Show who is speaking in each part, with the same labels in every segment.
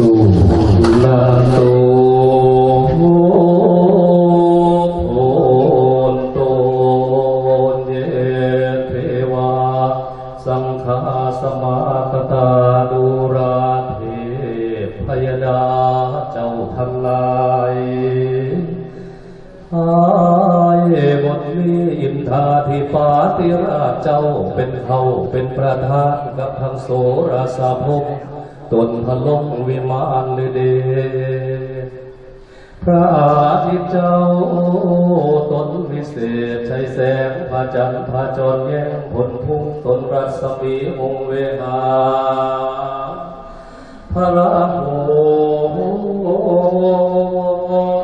Speaker 1: สุนาโตโหโตเยเทวาสังฆาสมาคตาดูราเทพยดาเจ้าทั้งหลายบทนี้อินทาธิปาติราชเจ้าเป็นเขาเป็นประธานกับทั้งโสราสภพตนพลงวิมานเดพระอาทิตย์เจ้าตนวิเศษใช้แสงพระจันทร์พระจรแย้งผลพุ่งตนรัศมีวงเวหาพระราหู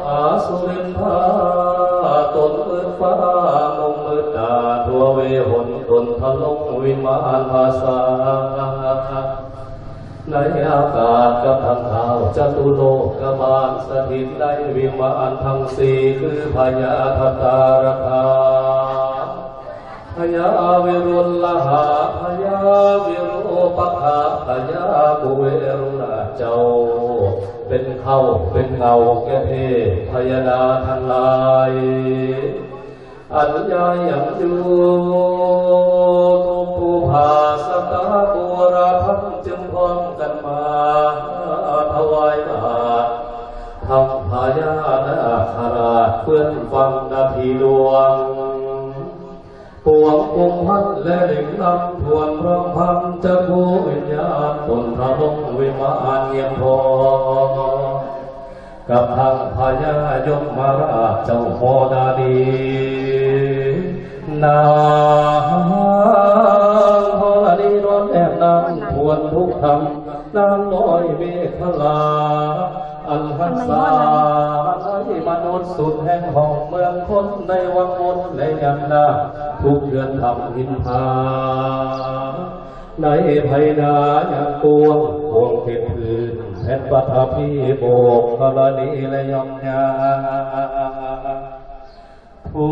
Speaker 1: อาสุรินทราตนมืดฟ้ามงมืดตาทั่วเวหนตนพลงวิมานภาษาในอากาศกับทางเท้าจตุโลกบาลสถิตในวิมานทั้งสี่คือพญาทัตตารคาพญาวิรุฬหาพญาวิโรปคาพญาบุเวรุณาเจ้าเป็นเขาเป็นเงาแก่เทพยดาทั้งหลายอัญญายังอยู่ทุกภูผาสกาบุราพังจึงพร้อมกันมาถวายบาตรทำพญานาคราชเพื่อนฟังนาทีหลวงปวงองค์พันและหลิงนำทวนพร้อมพันจะผู้วิญญาณตนพระลงวิมานเงียบพอกับทางพญายมมาราชเจ้าโมดาดีนางพอดีร้อนแอบนางทวนทุกธรรมนางน้อยเมฆลาอันหันษาในมนุษย์สุดแห่งห้องเมืองคนในวังวนและยันนาทุกเดือนทำหินพาในไพนาอย่างกวงวงเขตพื้นแผ่นปฐพีโบกกรณีและยองยาทุ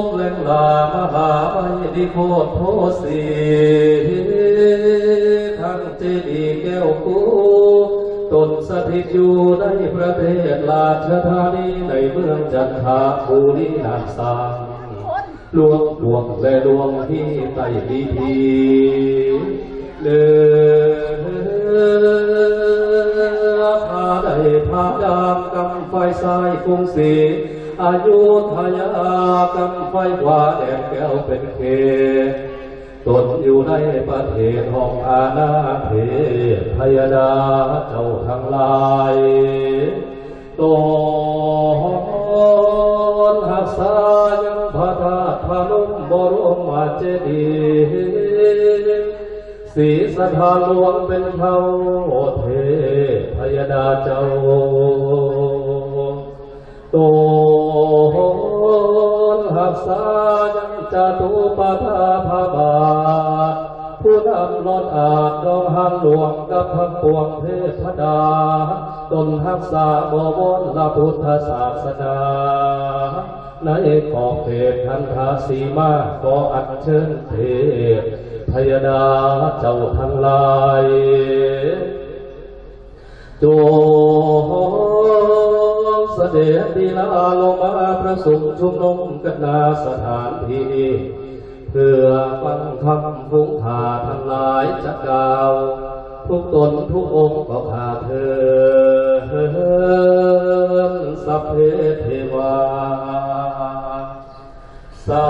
Speaker 1: กเล่งลามหาวิดิโคตโทสีทั้งเจดีย์แก้วกูตนสถิตอยู่ในประเทศราชธานีในเมืองจันทบุรีนานสางลวงดวงและดวงที่ใต้ดีทีเลือพาได้พาดามกำไฟสายกรุงศรีอายุทยากำไฟขวาแดงแก้วเป็นเขตตนอยู่ในประเทศห้องอาณาเขตพยดาเจ้าทั้งหลายตนหักษายังพระธาตุพนมบรมเจดีย์ศรีสถานหลวงเป็นเผ่าเทพยดาเจ้าตนหักษายังจตุปาทาภาบาทผู้นำรถอาจดองหันหลวงกับพระปวงเทพดาตนหักษาบวรละพุทธศาสนาในขอบเขตคันธาสีมาก็อัญเชิญเทพยดาเจ้าทั้งหลายจงเสด็จดีลาลงมาประสุมชุมนุมกันนาสถานที่เพื่อฟังคำฟุ้งหาทั้งหลายจะกล่าวทุกตนทุกองค์ก็ข้าเธอสัพเพเทวาสา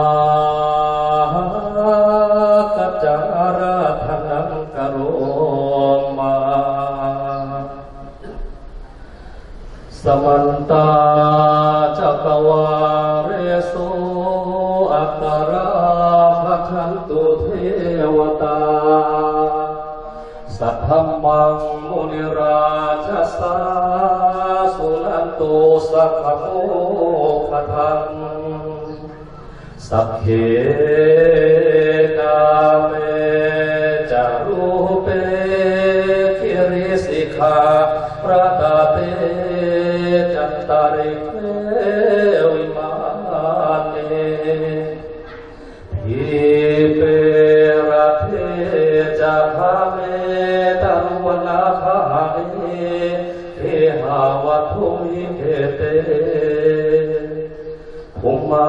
Speaker 1: กัจจาราธนังกโรมาสมันตาจักวาเรโสอัตตราภคันตุเทวตาสัทธัมมังมุนิราชสาสุนันโตสัพพโมคทังสัพเพกาเมจารูเปคิริสิกขาประตาเตจัตตาริเกวิมาเนพิเประเทจาภา เมตังวนาคาเอเอหาวัตุมิเกเตภูมา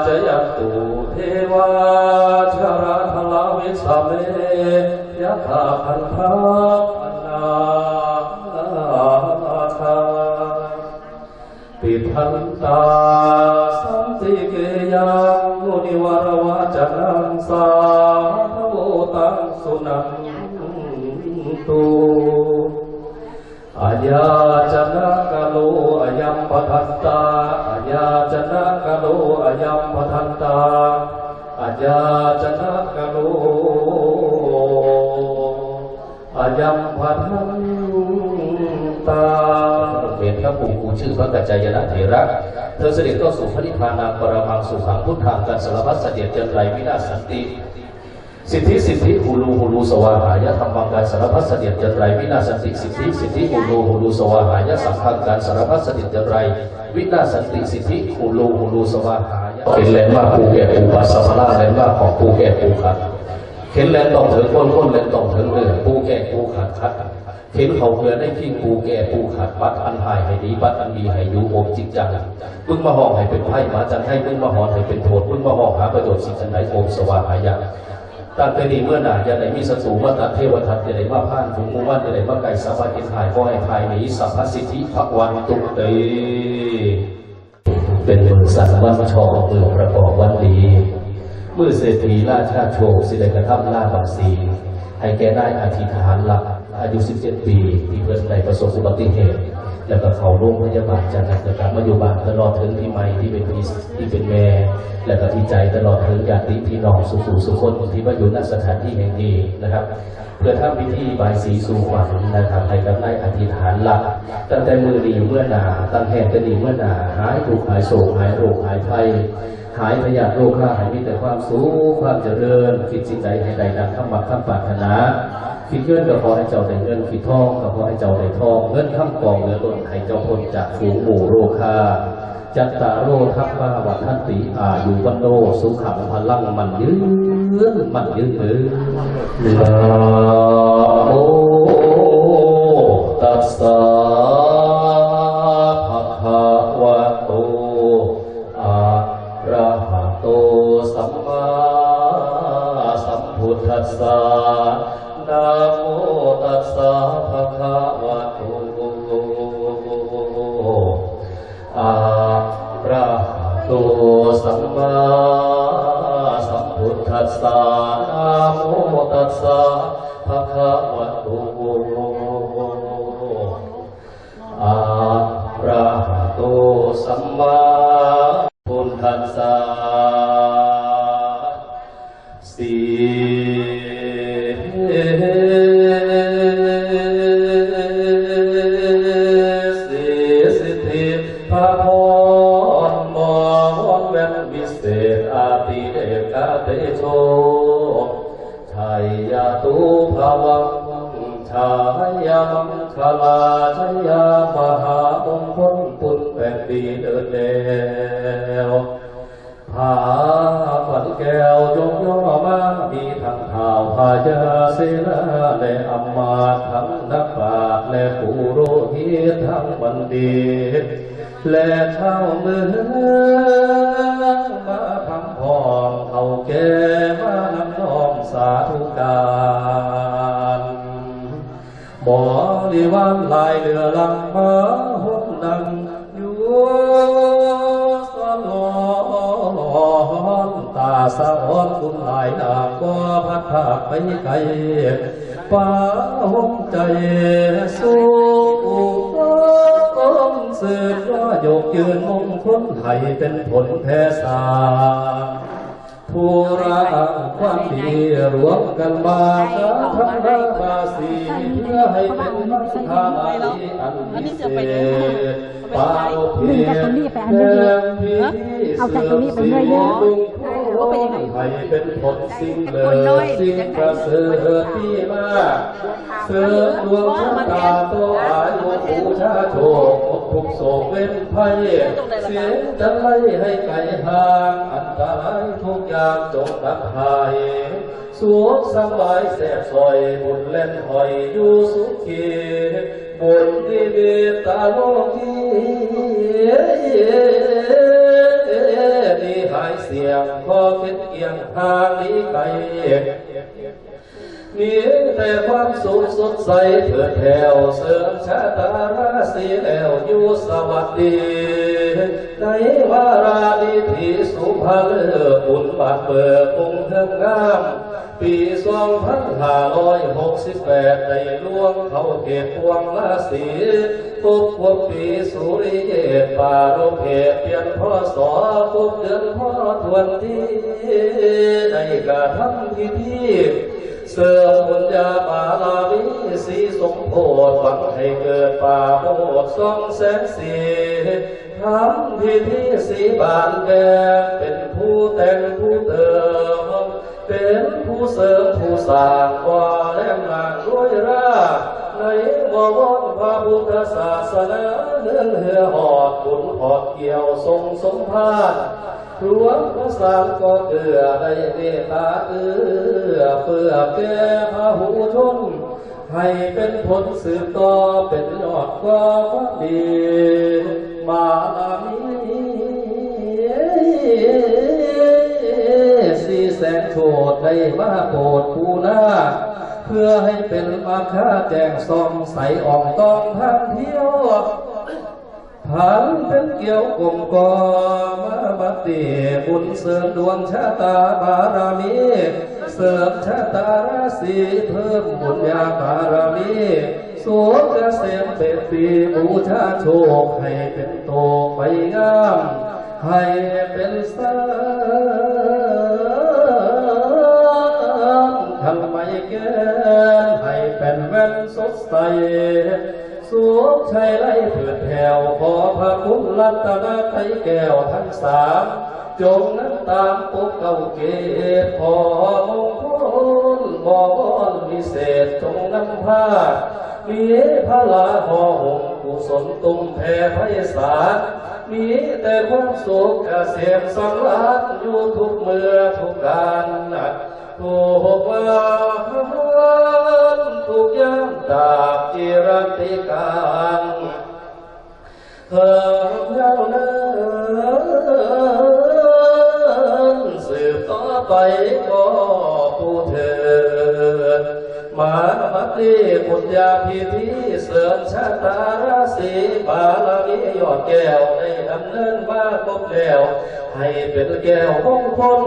Speaker 1: จะยัตตุเทวาชราธลาวิสเมยะถาพันธาอนาคาติทันตาสันติเกยังมุนิวรวาจนังสาธุตังสุนันตุอาญาจนะกะโลอายัมปทันตาอาญาจนะกะโลอายัมปทันตาอาญาจนะกะโลอายัมปทันตาเป็นพระปู่กูชื่อพระกัจจายนะเถระเธอเสด็จเข้าสู่พระนิพพานังปรมังสุขังพุทธังกันสารพัดเสด็จจันไรวินาศสันติสิทธิหูลูสวาหายะธรรมังการสารพัดเสด็จจันไรวินาศสันติสิทธิหูลูสวาหายะสังฆังการสารพัดเสด็จจันไรวินาศสันติสิทธิหูลูสวาหายะเป็นแหลมว่าปูแก่ปูปัสสาวะแหลมว่าของปูแก่ปูขัดเข็นแหลมต้องถึงก้นแหลมต้องถึงเรือปูแก่ปูขัดคัดเข็นเขาเพื่อได้พิงปูแก่ปูขัดปัดอันหายให้ดีปัดอันดีให้อยู่โอมจิตจังพึ่งมาห้องให้เป็นไพ่มาจันให้พึ่งมาหอนให้เป็นโทษพึ่งมาห้องหาประโยชน์สิ่งจันไหนโอมสวาหายะตั้งแต่นี้เมื่อหนาจะได้มีศัตรูมาตัดเทวทัตจะได้มาพ่านฝูงมูวันจะได้มาไก่สาบานกินหายก็ให้ภายนี้สัพพสิทธิภวันตุเตเป็นมือสันวันชอมือประกอบวันดีมือเศรษฐีราชาโชคสิได้กระทำลาบังสีให้แกได้อธิษฐานหลักอายุ17 ปีที่เพื่อนได้ประสบอุบัติเหตุแล้วก็เขาโรงพยาบาลจากนั้นการมาอยู่บ้านตลอดถึงพี่ใหม่ที่เป็นพี่ที่เป็นแม่และก็ที่ใจตลอดถึงญาติพี่น้องสุคนที่มาอยู่ณสถานที่แห่งนี้นะครับเพื่อทำพิธีบายสีสู่ขวัญนะครับให้กับนายอธิษฐานหลักตั้งแต่มือดีเมื่อนาตั้งแห่งก็ดีเมื่อนาหายทุกข์หายโศกหายโรคหายภัยหายพยาธิโรคข้าหายมีแต่ความสุขความเจริญคิดสิ่งใดให้ใดดังคำหวังคำปรารถนาคิดเงินก็ขอให้เจ้าได้เงินคิดทองก็ขอให้เจ้าได้ทองเงินข้ามกองเงินล้นให้เจ้าพ้นจากฝูงหมู่โรคาจัตตาโรทัพพาวัฏติอายุวันโนสุขังพลังมันยืนมือนะโมตัสสะภะคะวะโตอะระหะโตสัมมาสัมพุทธัสสะนะโมตัสสะภะคะวะโตอะระหะโตสัมมาสัมพุทธัสสะนะโมตัสสะภะคะวะโตอะระหะโตสัมมาพุทธัสสะสีสิทธิพระพรมรแวมวิเศษอาติเดกาเตโชชัยยาตุภวังชัยมังคลาชัยมหามงคลปุณแผ่นดินเดินแล้วผาฝันแก้วจงย่อมามีทั้งข่าวพายาเสนาและอำมาตย์ทั้งนักปราชญ์และปุโรหิตทั้งบัณฑิตและชาวเมืองมาทำพรเขาแก่มานำน้อมสาธุการบริวารลายเรือลำมาหุ่นดังอยู่สลอนตาสะอ้อนคุณหลายดาบก็พัดภาคไปไกลป่าห้องใจสู้สืบว่าโยกยืนมงคลให้เป็นผลแพ้สาผู้รักความดีรวมกันมาทั้งราบาสีเพื่อให้เป็นมังคาลีอันวิเศษปาโอเพียงแดงพิธีเสื่อมสีลุงโค ให้เป็นผลสิ่งเลิศสิ่งประเสริฐที่มาเสริมดวงชะตาตัวอายุบูชาโชคทุกโศกเว้นภัยเสียงจะไล่ให้ไกลห่างอันตรายทุกอย่างจงดับหายสุขสบายแสบซอยบุญเล่นหอยอยู่สุขีบุญที่เวตาโลกีดีหายเสียงพอเป็นเกียงทางนี้ไกลมีแต่ความสุขสดใสเถิดแถวเสริมชะตาราศีแล้วอยู่สวัสดีในวาราดีที่สุภาเลือบุญบาดเบิกมุ่งเทิงงามปี2568ได้ล่วงเข้าเขตพวงราศีปุ๊บวปีสุริเยปาโรเพเปลี่ยนพศปุ๊บเดือนพทวนที่ได้กระทำพิธีเสริมบุญญาบาลาวิสีสมโพธิหวังให้เกิดป่าโมดสองแสนสีทำพิธีสีบานแดงเป็นผู้แต่งผู้เติมเป็นผู้เสริมผู้สร้างว่าแรงงานรวยราในบวรพระพุทธศาสนาเนื้อเหือหอดบุญหอดเกี่ยวทรงสมภารรวมพระสามก็เกือได้เมตตาเพื่อแก่พระหูชนให้เป็นผลสืบต่อเป็นยอดความดีมามี400,000โฉดได้มาโปรดผู้นาเพื่อให้เป็นมาค่าแจงส่องใสอ่องต้องทันเที่ยวผันเป็นเกี่ยวกลมกอมาบัดดีบุญเสริมดวงชะตาบารมีเสริมชะตาราศีเพิ่มบุญญาบารมีสุขเกษมเป็นปีบูชาโชคให้เป็นโตไปงามให้เป็นสทำไมแก่ให้เป็นแว่นสดใสสุขชัยไล่เถิดแถวขอพระคุณรัตนไตรแก้วทั้งสามจงนั้นตามปกเก่าเกศขอมงคลบอกวิเศษจงนำพามีพระลาหอหงกุศลตุ้มแผ่ไพศาลมีแต่ความสุขเกษมสังวาสอยู่ทุกเมื่อทุกการทุกวันทุกยามตราบจิรันติการยาวนานสืบต่อไปก็ผู้เถิดมาบัดนี้บุญญาพิธีเสริมชะตาราศีบารมียอดแก้วได้ดำเนินมาครบแล้วให้เป็นแก้วมงคล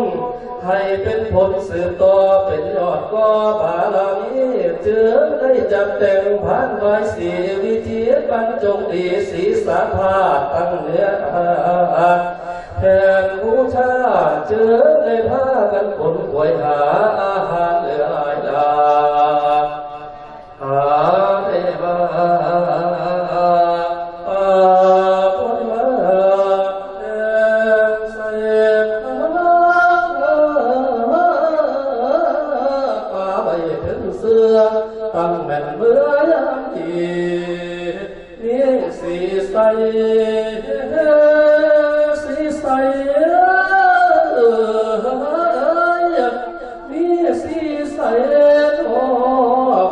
Speaker 1: ให้เป็นผลสืบต่อเป็นยอดก็บารมีเจือได้จับแต่งผ่านไว้สีวิธีบรรจงดีศีสาภาตั้งเนื้อแทนบูชาเจือในผ้ากันขนขวยหาอาหารเหลือหลายดาหาได้มาตั้งแม่นเมื่อยามดีมีสีใสสีใสมีสีใสโอ้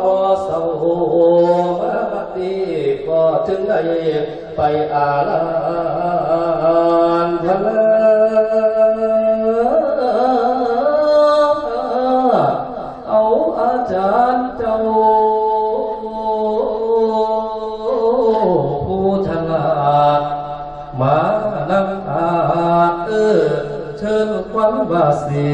Speaker 1: บ่เศร้ามาบัดนี้ก็จึงได้ไปอาลานพระเอาอาจารย์เจ้าผู้ฉลาดมานั่งอาเชิญควันบาสี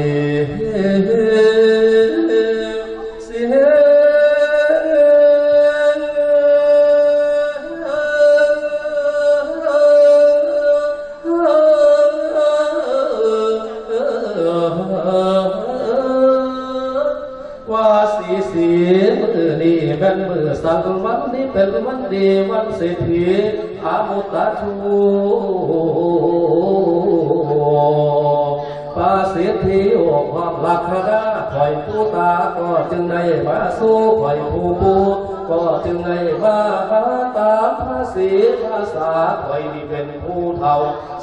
Speaker 1: มือนี้เป็นมือสังวันนี้เป็นวันดีวันเศรษฐีอามุตตาชู ปาเสียทีโอความลักขณะคอยผู้ตาก็จึงได้มาสู้คอยผู้ปูก็จึงได้มาหาตามภาษีภาษาคอยนี่เป็นผู้เท่า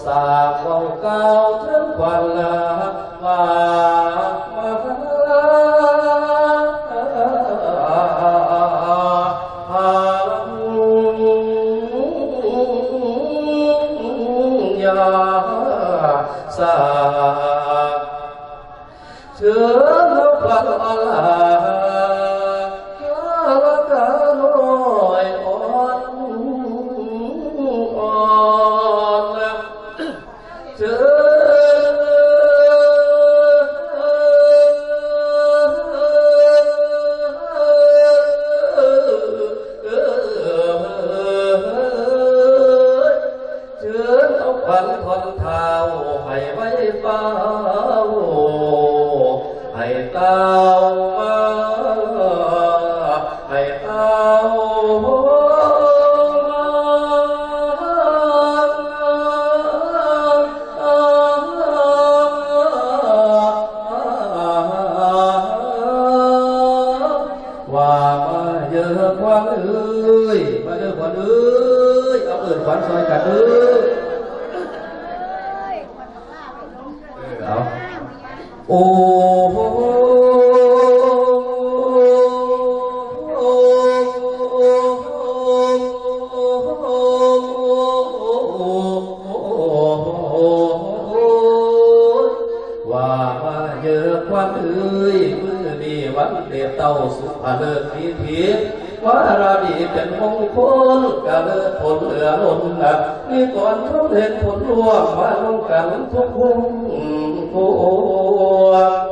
Speaker 1: สาเก่าเก่าถึงควันละมาสาเชื่อฟังอัลลาละกาลอยอ่อนอ่อนเชื่อวันทนเท้าให้ไว้เฝ้าให้เต้ามาให้เต้าว่ามาเยอะกว่าเอ้ยมาเยอะกว่าเอ้ยเอาเอิญขวัญซอยกันเอ้ยโอ้ว่ามาเยอะกว่าเอ้ยมือดีวันเดียเต้าสุภาเลิศพิธีว่าราดีเป็นมงคลกะเลิศผลเหลือล้นนะนี่ก่อนทุกเห็นผลร่วงมาลงกันทุกพุ่งโอ้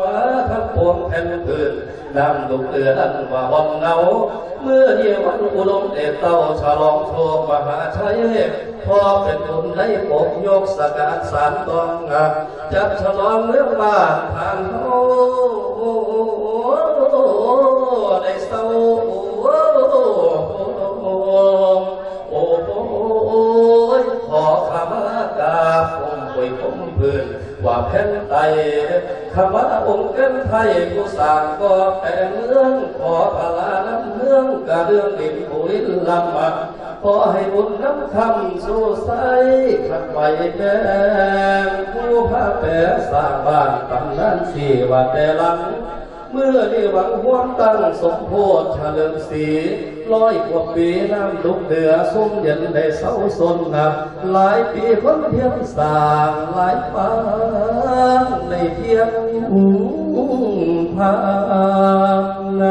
Speaker 1: ว่าทั้งปวงแผ่นพื้นนำดุเตือนว่าบอนเนาเมื่อเดียววันอุดมเดชเต้าฉลองโชคมหาชัยพอเป็นคนได้ปกยกสกัดสารตองจับฉลองเรื่องบ้านผ่านโอ้ได้เศร้าโอ้ขอขมากราบองค์ป่วยผมพื้นว่าแผ่นไตขมาองค์กันไทยผู้สร้างก็แผ่นเมืองขอพลาน้ำเมืองกะเรื่องดินผู้ลิ้นลำมาขอให้บุญน้ำคำสู่ใสขัดไว้แก่ผู้พาแปรสร้างบ้านตำนานสี่ว่าแต่หลังเมื่อได้หวังหวงตั้งสมโพธิเฉลิมศรี100 กว่าปีน้ำลุกเดือสุ่มเย็นได้เศร้าสนนับหลายปีคนเพียงสร้างหลายปางในเพียงพาน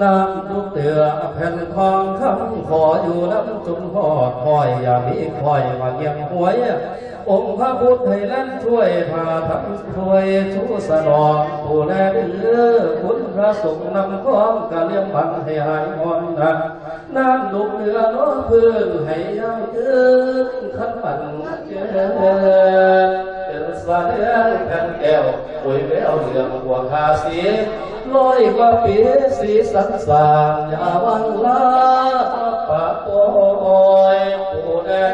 Speaker 1: น้ำลุกเดือแผ่นทองคำขออยู่น้ำจุนหอดคอยอย่ามีคอยมาเงียบหวยองค์พระพุทธให้แล่นช่วยพาทำช่วยชูสนองผู้แลเลือคุณพระสงฆ์นำของกะเลี้ยงบังให้หายมอนน้ำลุกเดือน้องพื้นให้ยังยืนขันปั่นเจเป็นสายแผ่นแก้วป่วยแววเหลืองหัวคาสี100 กว่าปีสีสันสางอย่าวังลาปะปอยผู้แดน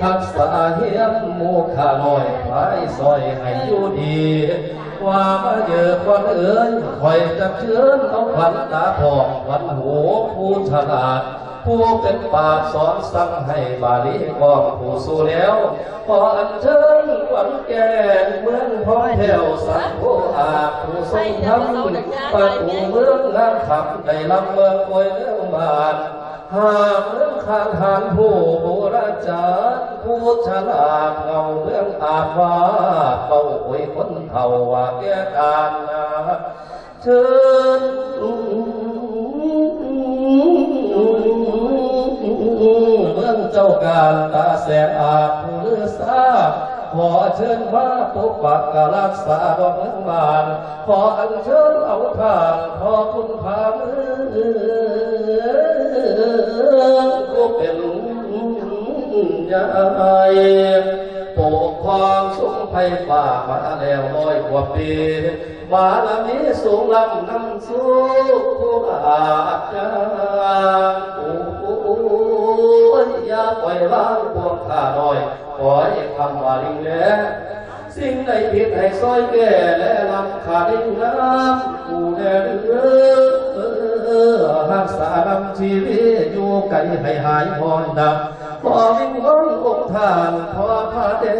Speaker 1: ทักษะเฮียมมูขาลอยไว้ซอยให้อยู่ดีว่ามาเยอะกว่าเอ๋ยคอยจะเชิญเอาขวัญตาทองขวัญหูผู้ฉลาดผู้เป็นปากสอนสั่งให้บาลีกองผู้สู้แล้วขออัญเชิญขวัญแก่เมืองพ้อยแถวสังโฆอาผู้ทรงธรรมประตูเมืองงามขับได้ลำเมืองคอยเรื่องบานหากเรื่องข้างทานผู้โบราณจารย์ผู้ฉลาดเงาเรื่องอาจว่าเขาโอยคนเท่าว่าแก่การเชิญเมืองเจ้าการตาแสงอาจผู้ลือซาขอเชิญพระปกปักกรักษาดอกเมืองบานขออัญเชิญเอาทานขอคุณพามือผู้เป็นใหญ่ปกครองสงไพป่ามาแล้ว100 กว่าปีบารมีสูงล้ำนำสู่ผู้อาจารย์อย่าปล่อยล้างพวกข้าน้อย ขอให้คำว่าลิงแลสิ่งใดผิดให้ซอยแก้และลำขาดให้น้ำผู้แน่เลือหักษานำชีวิตอยู่ไกลให้หายพรดับขอวิ่งร้ององค์ทานขอพาเด่น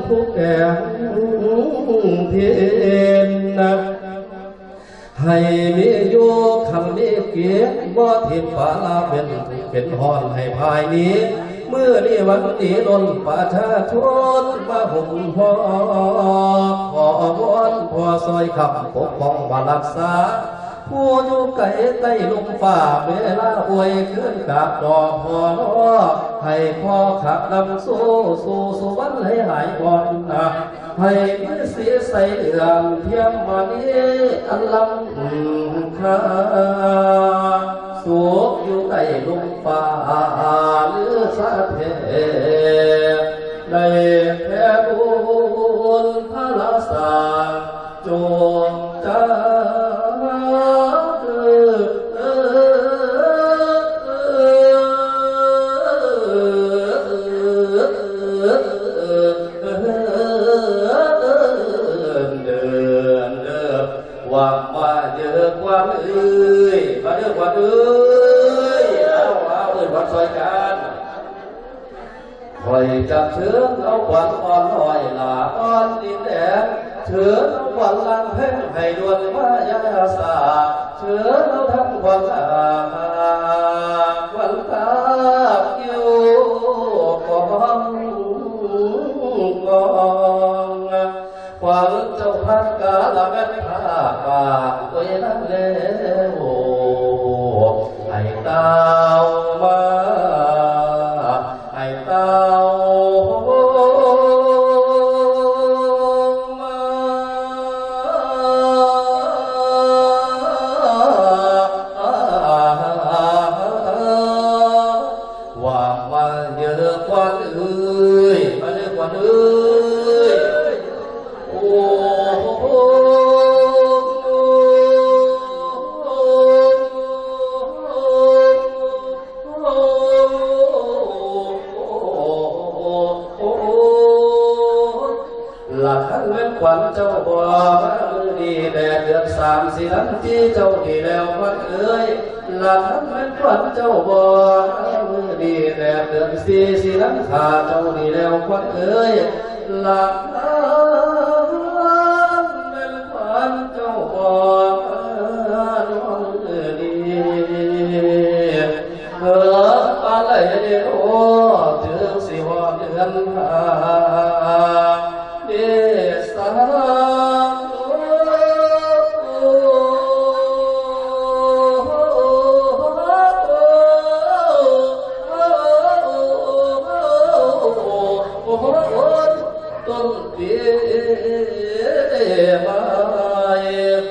Speaker 1: ผู้แก่เพียรนักให้มีอยู่คำนี้เกียรติบ่ทิพย์ฟ้าลาเป็นหอนให้ภายนี้เมื่อนี้วันนี้ล้นประชาชนมาหุ่นพอขอวอนพอซอยคำปกป้องว่ารักษาผู้อยู่ไกลใต้ลมฝ่าเวลาอวยขึ้นกับดอกพอรอให้พ่อขับนำสู่สวรรค์ให้หายก่อนนะให้มีเสียใส่เดือนเพียงวันนี้อันล้ำค่าสูบอยู่ใต้ลมฝ่าหรือสะเทได้แค่บุญพระลาสาจงจ้าว่าเยอะกว่าเอ้ยมาเยอะกว่าเอ้ยเอาเอ้ยวัดซอยกันคอยจับเชื้อเอาควันอ่อนหน่อยลาอ่อนดินแดงเชื้อเอาควันลังเพ่งให้ดวนมายาสาเชื้อเอาทั้งควันควันตาอยู่กองควันเจ้าพันกาละแม่ผ้าปากไว้นั่นแล้วให้เต้ามาให้เต้ามาว่ามาเยอะกว่าเอ้ยมาเยอะกว่าเอ้ยหลักขันเว้นขวัญเจ้าบ่มือดีแดดเดือน3-4นั้นที่เจ้าดีแล้วขวัญเอ้ยหลักขันเว้นขวัญเจ้าบ่มือดีแดดเดือน4-4นั้นข้าเจ้าดีแล้วขวัญเอ้ยหลักขันเว้นขวัญเจ้าบ่มือดีอะไรโอ้ถึงสิหอดเดือนเดสาต้นปีมา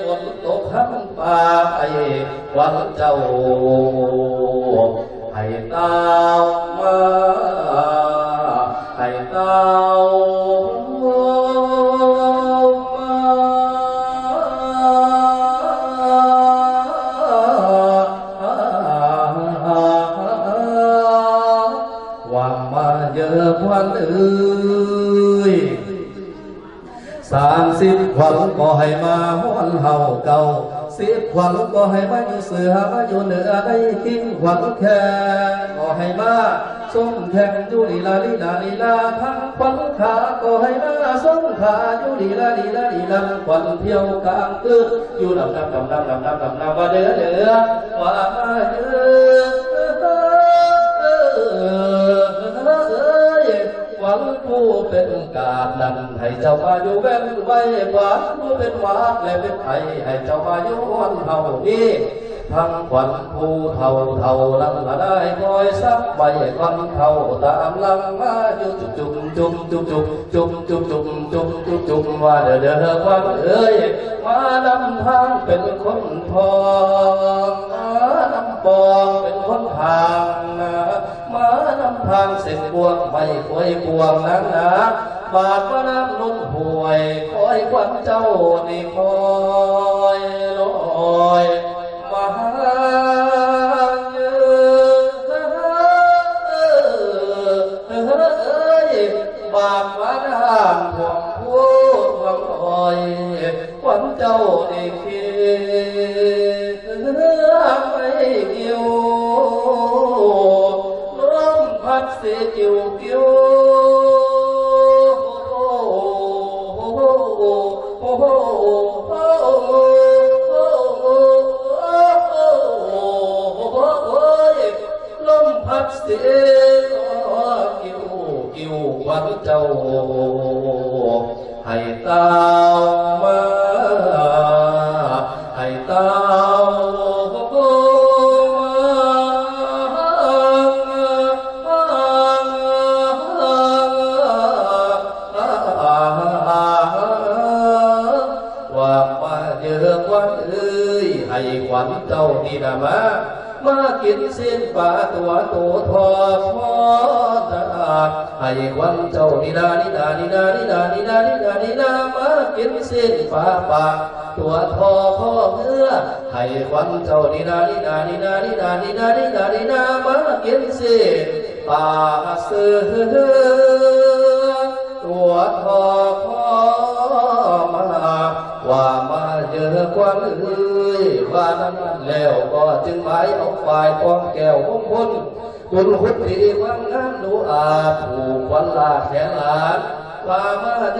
Speaker 1: ฝนตกทั้งป่าไอ้วันเจ้าให้เต้ามาให้เต้าว่ามาเยอะกว่าเอ้ย30 ขวัญก็ให้มาห้วนเฮาเก่า10 ขวัญก็ให้มาอยู่เสือมาอยู่เหนือได้กินขวัญแค่ก็ให้มาส้มแทงอยู่ลีลาลีลาลีลาทั้งขวัญขาก็ให้มาส้มขาอยู่ลีลาลีลาลีลาขวัญเที่ยวกลางคืนอยู่ดำว่าเด้อว่ามาเยอะหวังผู้เป็นกาดนั้นให้เจ้ามาอยู่แว่นไว้หวังผู้เป็นวาดและเป็นไทยให้เจ้ามาอยู่วันเท่านี้ทั้งขวัญผู้เท่าลังมาได้คอยซักใบขวัญเท่าตามลังมาอยู่จุ่มว่าเด้อขวัญเอ้ยมานำทางเป็นคนทองมานำปองเป็นคนทางมานำทางเส้นบวงไม่คอยบวงนั้นนะบาดว่าน้ำล้นห่วยคอยขวัญเจ้านี่คอยลอยมาเยอะ วันเอ้ยให้ขวัญเจ้านี่นะมากินเส้นปลาตัวโตทอพอตาให้ขวัญเจ้านี่นานี่นานี่นานี่นานี่นานี่นานี่นามากินเส้นปลาปากตัวทอพ่อเพื่อให้ขวัญเจ้านี่นานี่นานี่นานี่นานี่นานี่นานี่นามากินเส้นปลาเสือตัวทอพ่อมาว่ามาเจอควันเอ้ยว่านั้นแล้วก็จึงหมายเอาฝ่ายป้องแก้วมงคลคุณคุดดีวังนั้นดูอาถูกวันลาแขนหลานว่ามาเจ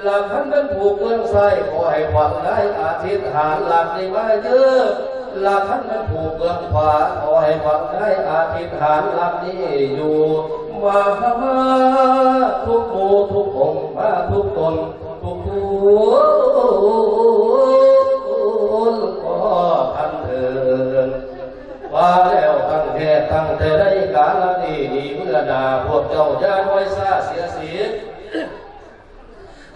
Speaker 1: หลักท่านเป็นผูกเมืองไส้ขอให้ขวัญได้อาทิตย์หานหลักในมาเยอะหลักท่านเป็นผูกเมืองขวาขอให้ขวัญได้อาทิตย์หานหลักนี้อยู่มาทุกหมู่ทุกองมาทุกตนทุกคนก็ทันเถิดว่าแล้วตั้งแค่ตั้งแต่ได้กาลนี้เมื่อนาพวกเจ้าอย่าน้อยซาเสียสี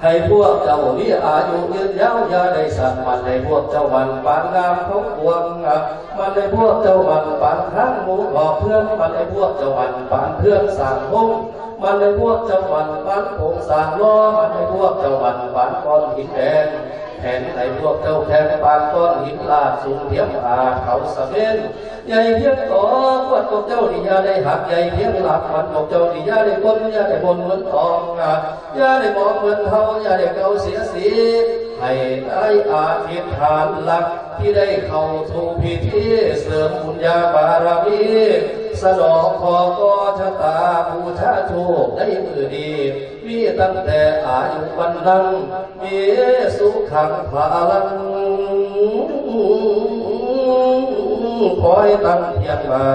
Speaker 1: ให้พวกเจ้ามีอายุยืนยาวอย่าได้สั่นมันให้พวกเจ้ามันปานงามทบวงมันให้พวกเจ้ามันปานครั้งหมูหอกเพื่อนมันให้พวกเจ้ามันปานเพื่อนสั่งพงมันให้พวกเจ้ามันปานผงสั่งล้อมันให้พวกเจ้ามันปานก้อนหินแดงแทนให้พวกเจ้าแทนปานก้อนหินลาดสูงเทียมอาเขาสะเม็นใหญ่เพียงต่อวัดพวกเจ้าดิยาได้หักใหญ่เพียงหลักมันพวกเจ้าดิยาได้บนยาได้บนเหมือนทองยาได้มองเหมือนเทายาได้เกาเสียสีให้ได้อาธิษฐานหลักที่ได้เข้าสู่พิธีเสริมบุญญาบารมีสนองขอกอชะตาบูชาโชคได้มือดีมีตั้งแต่อายุวันนั้นมีสุขังพาลังคอยตั้งเทียนมา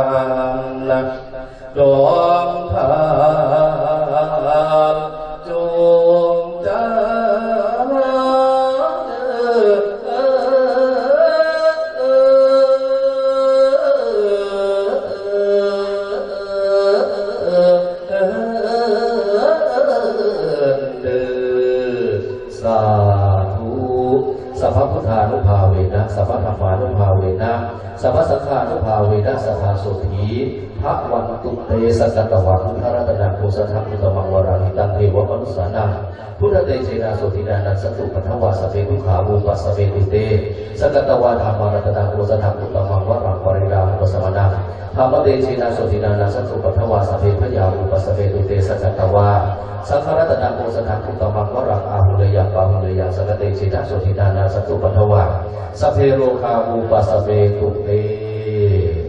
Speaker 1: ดวงทานจงใจสัพพพุทธานุภาเวนะสัพพธรรมานุภาเวนะสัพพสังฆานุภาเวนะสัทธาโสถีพระวันตุเตสกัตตวังพระรัตนาโกสัทธังอุตมังวราหิตังเทวมนุสสานังพุทธเตเชนะโสตินานันสัตตุปัฏฐวาสเปทุขาภูปัสสเปตุเตสกัตตวาธรรมารัตนาโกสัทธังอุตมังวรังปริรามุปสมนังธรรมเตเชนะโสตินานันสัตตุปัฏฐวาสเปพยาภูปัสสเปตุเตสกัตตวาสังฆรัตนาโกสัทธังอุตมังวรังอาหุเลยยังปาหุเลยยังสกัตเตเชนะโสตินานันสัตตุปัฏฐวาสเปโลคาภูปัสสเปตุเต